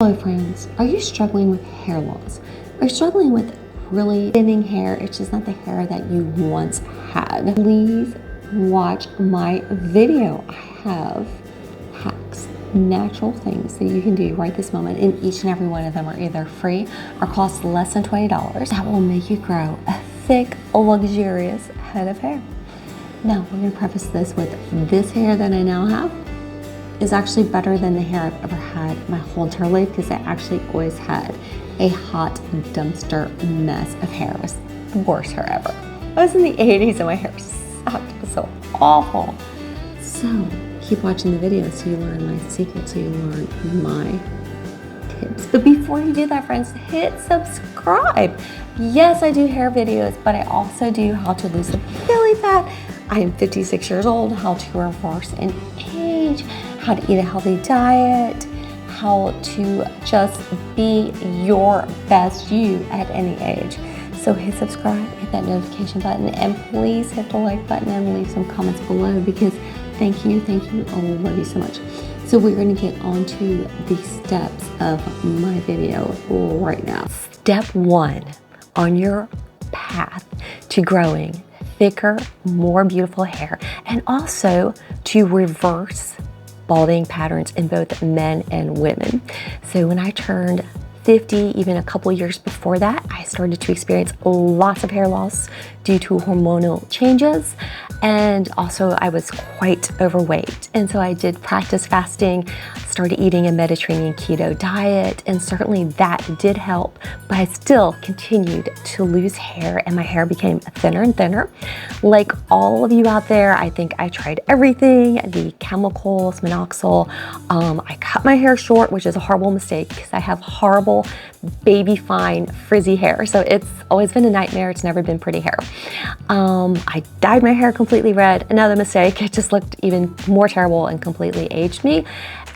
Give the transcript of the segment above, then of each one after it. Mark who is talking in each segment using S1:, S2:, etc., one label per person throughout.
S1: Hello friends, are you struggling with hair loss? Are you struggling with really thinning hair? It's just not the hair that you once had. Please watch my video. I have hacks, natural things that you can do right this moment, and each and every one of them are either free or cost less than $20 that will make you grow a thick, luxurious head of hair. Now, we're going to preface this with this hair that I now have is actually better than the hair I've ever had my whole entire life, because I actually always had a hot dumpster mess of hair. It was the worst hair ever. I was in the 80s and my hair sucked. It was so awful. So keep watching the video so you learn my secrets, so you learn my tips. But before you do that, friends, hit subscribe. Yes, I do hair videos, but I also do how to lose the belly fat. I am 56 years old, how to reverse an age, how to eat a healthy diet, how to just be your best you at any age. So hit subscribe, hit that notification button, and please hit the like button and leave some comments below, because thank you, I love you so much. So we're going to get on to the steps of my video right now. Step 1 on your path to growing thicker, more beautiful hair, and also to reverse balding patterns in both men and women. So when I turned 50, even a couple years before that, I started to experience lots of hair loss due to hormonal changes, and also I was quite overweight. And so I did practice fasting, started eating a Mediterranean keto diet, and certainly that did help, but I still continued to lose hair, and my hair became thinner and thinner. Like all of you out there, I think I tried everything, the chemicals, minoxidil. I cut my hair short, which is a horrible mistake because I have horrible baby fine frizzy hair. So it's always been a nightmare. It's never been pretty hair. I dyed my hair completely red. Another mistake. It just looked even more terrible and completely aged me.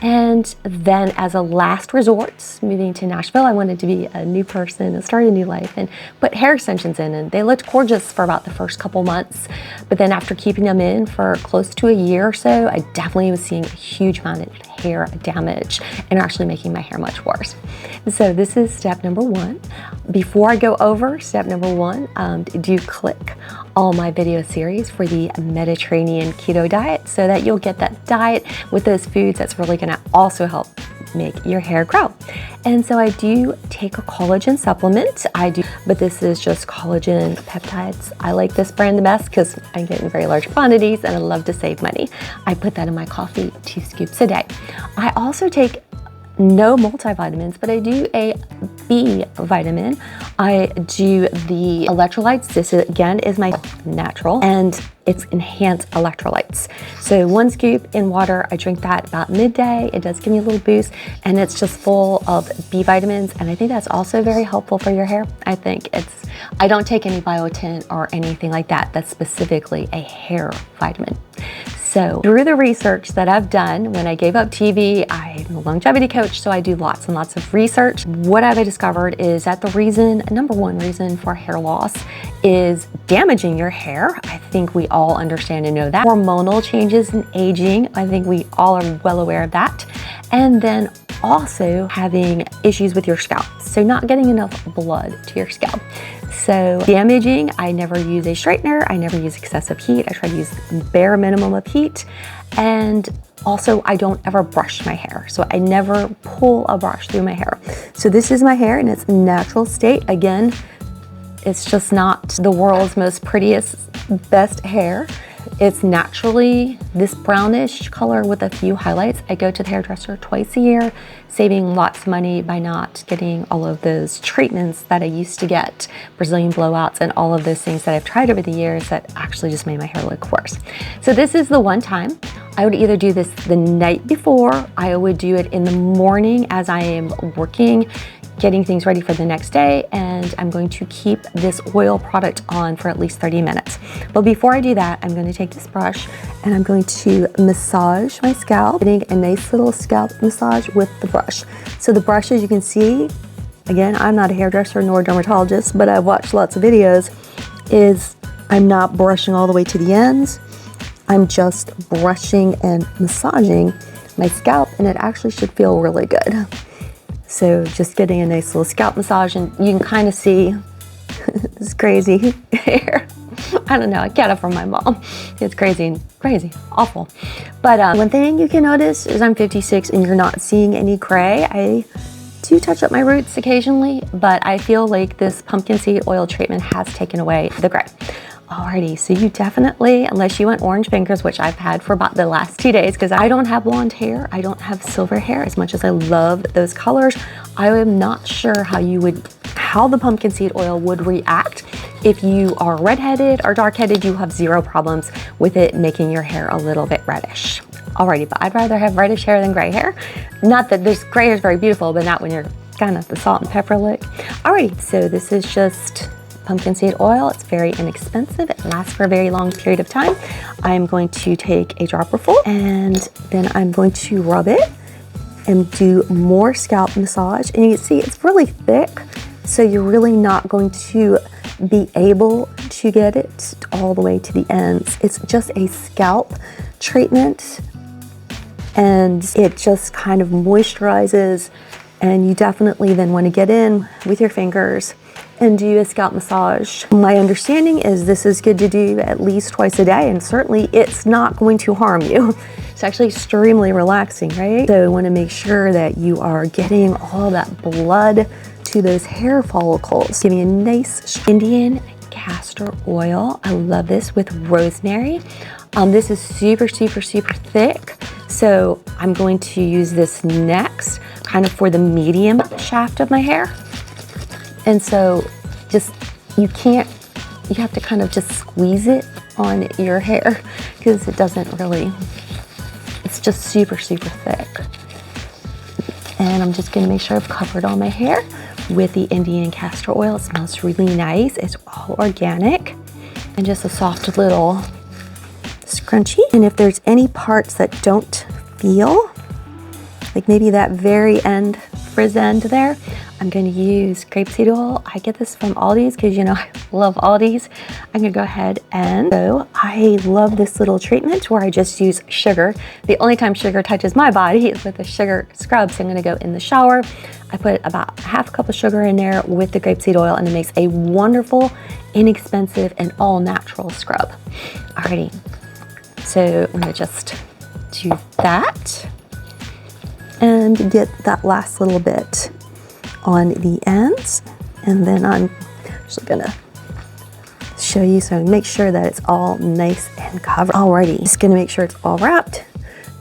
S1: And then as a last resort, moving to Nashville, I wanted to be a new person and start a new life and put hair extensions in, and they looked gorgeous for about the first couple months. But then after keeping them in for close to a year or so, I definitely was seeing a huge amount of hair damage and actually making my hair much worse. So this is step number 1. Before I go over step number 1, do click all my video series for the Mediterranean keto diet, so that you'll get that diet with those foods that's really going to also help make your hair grow. And so I do take a collagen supplement. But this is just collagen peptides. I like this brand the best because I get in very large quantities and I love to save money. I put that in my coffee, 2 scoops a day. I also take no multivitamins, but I do a B vitamin. I do the electrolytes. This again is my natural, and it's enhanced electrolytes. So 1 scoop in water, I drink that about midday. It does give me a little boost, and it's just full of B vitamins, and I think that's also very helpful for your hair. I don't take any biotin or anything like that. That's specifically a hair vitamin. So through the research that I've done, when I gave up TV, I'm a longevity coach, so I do lots and lots of research. What I've discovered is that the number one reason for hair loss is damaging your hair. I think we all understand and know that. Hormonal changes and aging, I think we all are well aware of that. And then also having issues with your scalp, so not getting enough blood to your scalp. So damaging, I never use a straightener, I never use excessive heat, I try to use bare minimum of heat, and also I don't ever brush my hair, so I never pull a brush through my hair. So this is my hair in its natural state. Again, it's just not the world's most prettiest, best hair. It's naturally this brownish color with a few highlights. I go to the hairdresser twice a year, saving lots of money by not getting all of those treatments that I used to get, Brazilian blowouts and all of those things that I've tried over the years that actually just made my hair look worse. So this is the one time. I would either do this the night before, I would do it in the morning as I am working, getting things ready for the next day, and I'm going to keep this oil product on for at least 30 minutes. But before I do that, I'm going to take this brush and I'm going to massage my scalp, getting a nice little scalp massage with the brush. So the brush, as you can see, again, I'm not a hairdresser nor a dermatologist, but I've watched lots of videos, is I'm not brushing all the way to the ends. I'm just brushing and massaging my scalp, and it actually should feel really good. So just getting a nice little scalp massage, and you can kind of see this crazy hair. I don't know, I got it from my mom. It's crazy, awful. But one thing you can notice is I'm 56 and you're not seeing any gray. I do touch up my roots occasionally, but I feel like this pumpkin seed oil treatment has taken away the gray. Alrighty, so you definitely, unless you want orange fingers, which I've had for about the last 2 days, because I don't have blonde hair, I don't have silver hair. As much as I love those colors, I am not sure how the pumpkin seed oil would react. If you are redheaded or dark-headed, you have zero problems with it making your hair a little bit reddish. Alrighty, but I'd rather have reddish hair than gray hair. Not that this gray hair is very beautiful, but not when you're kind of the salt and pepper look. Alrighty, so this is just pumpkin seed oil. It's very inexpensive. It lasts for a very long period of time. I'm going to take a dropper full and then I'm going to rub it and do more scalp massage. And you can see it's really thick, so you're really not going to be able to get it all the way to the ends. It's just a scalp treatment and it just kind of moisturizes, and you definitely then want to get in with your fingers and do a scalp massage. My understanding is this is good to do at least twice a day, and certainly it's not going to harm you. It's actually extremely relaxing, right? So you want to make sure that you are getting all that blood to those hair follicles. Give me a nice Indian castor oil. I love this with rosemary. This is super, super, super thick. So I'm going to use this next, kind of for the medium shaft of my hair. And so you have to kind of just squeeze it on your hair because it doesn't really, it's just super, super thick. And I'm just gonna make sure I've covered all my hair with the Indian castor oil. It smells really nice. It's all organic and just a soft little scrunchie. And if there's any parts that don't feel, like maybe that very end, frizz end there, I'm going to use grapeseed oil. I get this from Aldi's because, you know, I love Aldi's. I'm going to go ahead and so I love this little treatment where I just use sugar. The only time sugar touches my body is with a sugar scrub. So I'm going to go in the shower. I put about half a cup of sugar in there with the grapeseed oil, and it makes a wonderful, inexpensive, and all natural scrub. Alrighty, so I'm going to just do that and get that last little bit on the ends, and then I'm just gonna show you, so make sure that it's all nice and covered. Alrighty, just gonna make sure it's all wrapped.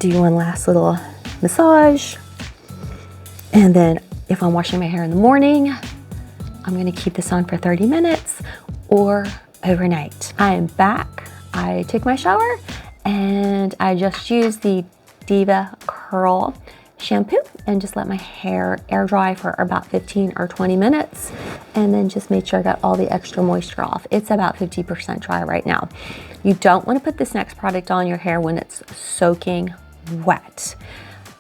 S1: Do one last little massage, and then if I'm washing my hair in the morning, I'm gonna keep this on for 30 minutes or overnight. I am back. I took my shower and I just used the Diva Curl shampoo and just let my hair air dry for about 15 or 20 minutes, and then just made sure I got all the extra moisture off. It's about 50% dry right now. You don't want to put this next product on your hair when it's soaking wet.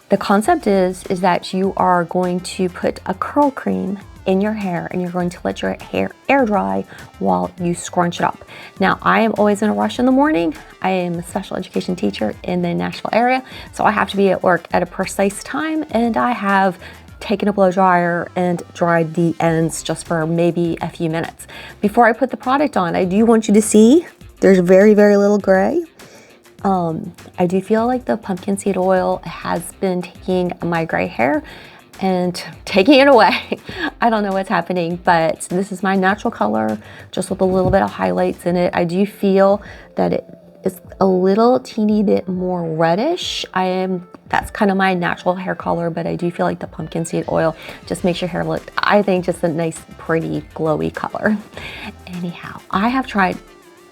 S1: The concept is that you are going to put a curl cream in your hair and you're going to let your hair air dry while you scrunch it up. Now, I am always in a rush in the morning. I am a special education teacher in the Nashville area, so I have to be at work at a precise time, and I have taken a blow dryer and dried the ends just for maybe a few minutes. Before I put the product on, I do want you to see there's very, very little gray. I do feel like the pumpkin seed oil has been taking my gray hair and taking it away. I don't know what's happening, but this is my natural color, just with a little bit of highlights in it. I do feel that it is a little teeny bit more reddish. That's kind of my natural hair color, but I do feel like the pumpkin seed oil just makes your hair look, I think, just a nice, pretty, glowy color. Anyhow, I have tried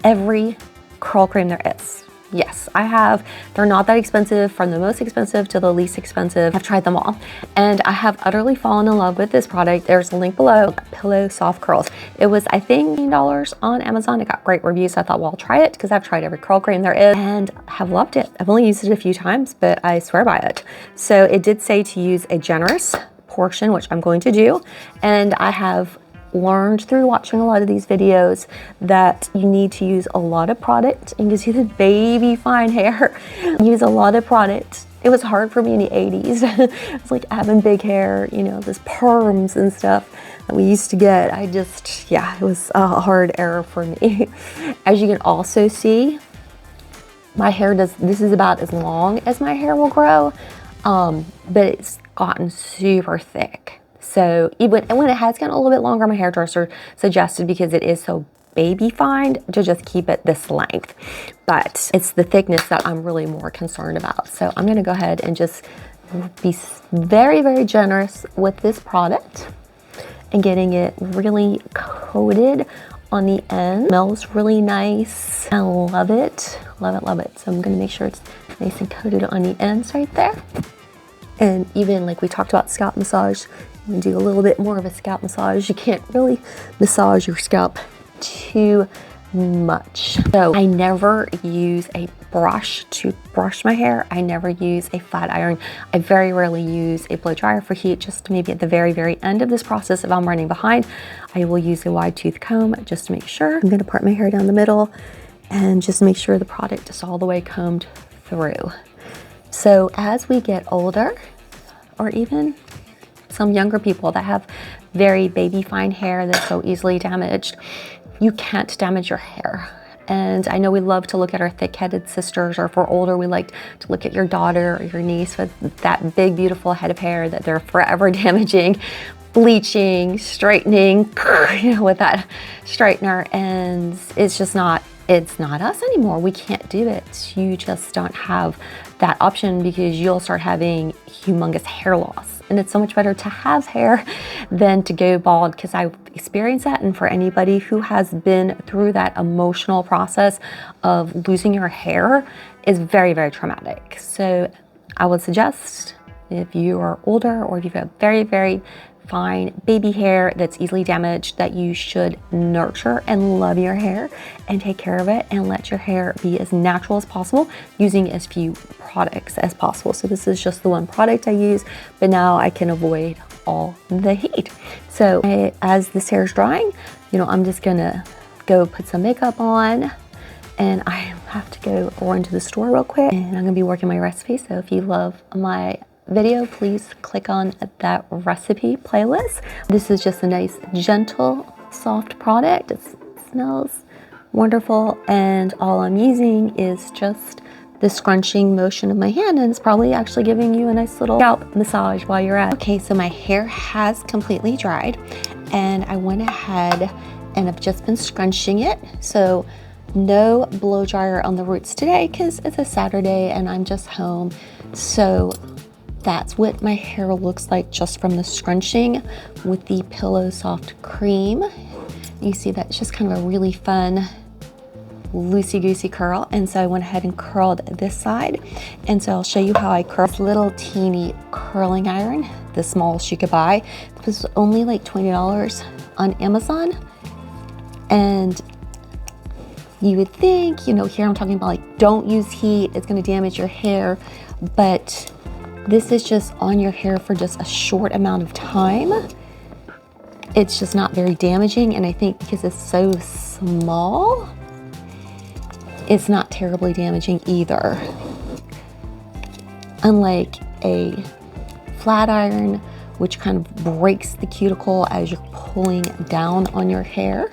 S1: every curl cream there is. Yes, I have. They're not that expensive, from the most expensive to the least expensive. I've tried them all, and I have utterly fallen in love with this product. There's a link below, Pillow Soft Curls. It was, I think, $18 on Amazon. It got great reviews, so I thought, well, I'll try it because I've tried every curl cream there is and have loved it. I've only used it a few times, but I swear by it. So it did say to use a generous portion, which I'm going to do, and I have learned through watching a lot of these videos that you need to use a lot of product, and you see the baby fine hair. Use a lot of product it was hard for me in the 80s. It was like having big hair, you know, this perms and stuff that we used to get. Yeah, it was a hard era for me. As you can also see, my hair this is about as long as my hair will grow, but it's gotten super thick. So even when it has gotten a little bit longer, my hairdresser suggested, because it is so baby fine, to just keep it this length. But it's the thickness that I'm really more concerned about. So I'm gonna go ahead and just be very, very generous with this product and getting it really coated on the end. Smells really nice. I love it, love it, love it. So I'm gonna make sure it's nice and coated on the ends right there. And even like we talked about scalp massage, I'm gonna do a little bit more of a scalp massage. You can't really massage your scalp too much. So I never use a brush to brush my hair. I never use a flat iron. I very rarely use a blow dryer for heat, just maybe at the very, very end of this process. If I'm running behind, I will use a wide tooth comb just to make sure. I'm gonna part my hair down the middle and just make sure the product is all the way combed through. So as we get older, or even some younger people that have very baby fine hair that's so easily damaged, you can't damage your hair. And I know we love to look at our thick-headed sisters, or if we're older, we like to look at your daughter or your niece with that big, beautiful head of hair that they're forever damaging, bleaching, straightening, you know, with that straightener. And it's just not, it's not us anymore. We can't do it. You just don't have that option, because you'll start having humongous hair loss. And it's so much better to have hair than to go bald, because I've experienced that. And for anybody who has been through that emotional process of losing your hair, is very, very traumatic. So I would suggest, if you are older or if you've got very, very fine baby hair that's easily damaged, that you should nurture and love your hair and take care of it and let your hair be as natural as possible, using as few products as possible. So this is just the one product I use, but now I can avoid all the heat. So as this hair is drying, you know, I'm just gonna go put some makeup on, and I have to go run to the store real quick, and I'm gonna be working my recipe. So if you love my video, please click on that recipe playlist. This is just a nice, gentle, soft product. It smells wonderful, and all I'm using is just the scrunching motion of my hand, and it's probably actually giving you a nice little scalp massage while you're at it. Okay, so my hair has completely dried, and I went ahead and I've just been scrunching it. So no blow dryer on the roots today, because it's a Saturday and I'm just home. So that's what my hair looks like just from the scrunching with the Pillow Soft Cream. You see that it's just kind of a really fun loosey-goosey curl. And so I went ahead and curled this side. And so I'll show you how I curl. This little teeny curling iron, the smallest you could buy. This was only like $20 on Amazon. And you would think, you know, here I'm talking about like, don't use heat, it's gonna damage your hair. But this is just on your hair for just a short amount of time. It's just not very damaging, and I think because it's so small, it's not terribly damaging either. Unlike a flat iron, which kind of breaks the cuticle as you're pulling down on your hair,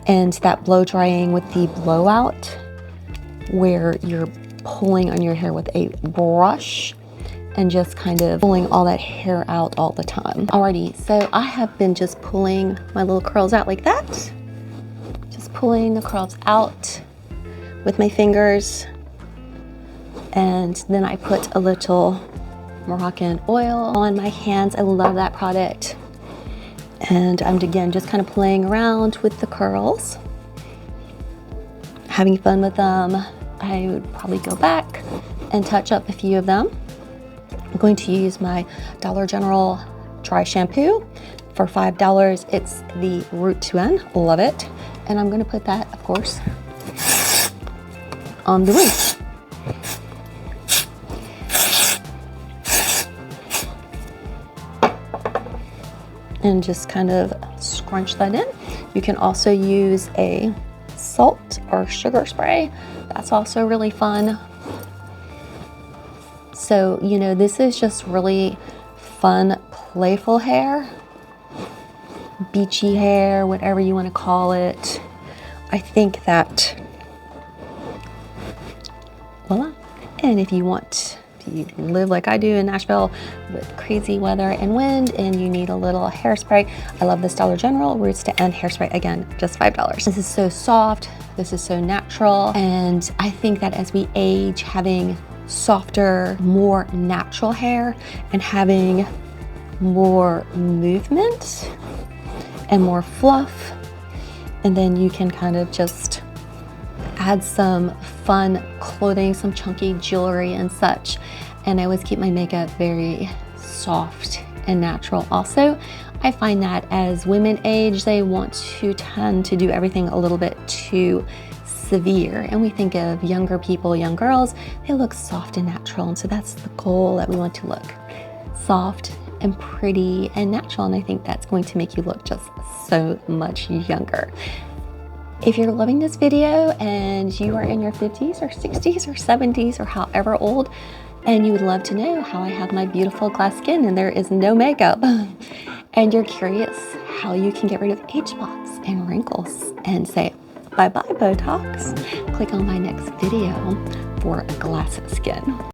S1: and that blow drying with the blowout, where you're pulling on your hair with a brush and just kind of pulling all that hair out all the time. Alrighty, so I have been just pulling my little curls out like that. Just pulling the curls out with my fingers. And then I put a little Moroccan oil on my hands. I love that product. And I'm again just kind of playing around with the curls, having fun with them. I would probably go back and touch up a few of them. I'm going to use my Dollar General dry shampoo for $5. It's the Root to End, love it. And I'm gonna put that, of course, on the roots. And just kind of scrunch that in. You can also use a salt or sugar spray. That's also really fun. So, you know, this is just really fun, playful hair, beachy hair, whatever you want to call it. I think that, voila. And if you want to live like I do in Nashville with crazy weather and wind and you need a little hairspray, I love this Dollar General Roots to End hairspray. Again, just $5. This is so soft, this is so natural, and I think that as we age, having softer, more natural hair and having more movement and more fluff, and then you can kind of just add some fun clothing, some chunky jewelry and such. And I always keep my makeup very soft and natural. Also, I find that as women age, they want to tend to do everything a little bit too severe. And we think of younger people, young girls, they look soft and natural. And so that's the goal, that we want to look soft and pretty and natural. And I think that's going to make you look just so much younger. If you're loving this video and you are in your 50s or 60s or 70s or however old, and you would love to know how I have my beautiful glass skin and there is no makeup, and you're curious how you can get rid of age spots and wrinkles and say bye-bye Botox, click on my next video for glass skin.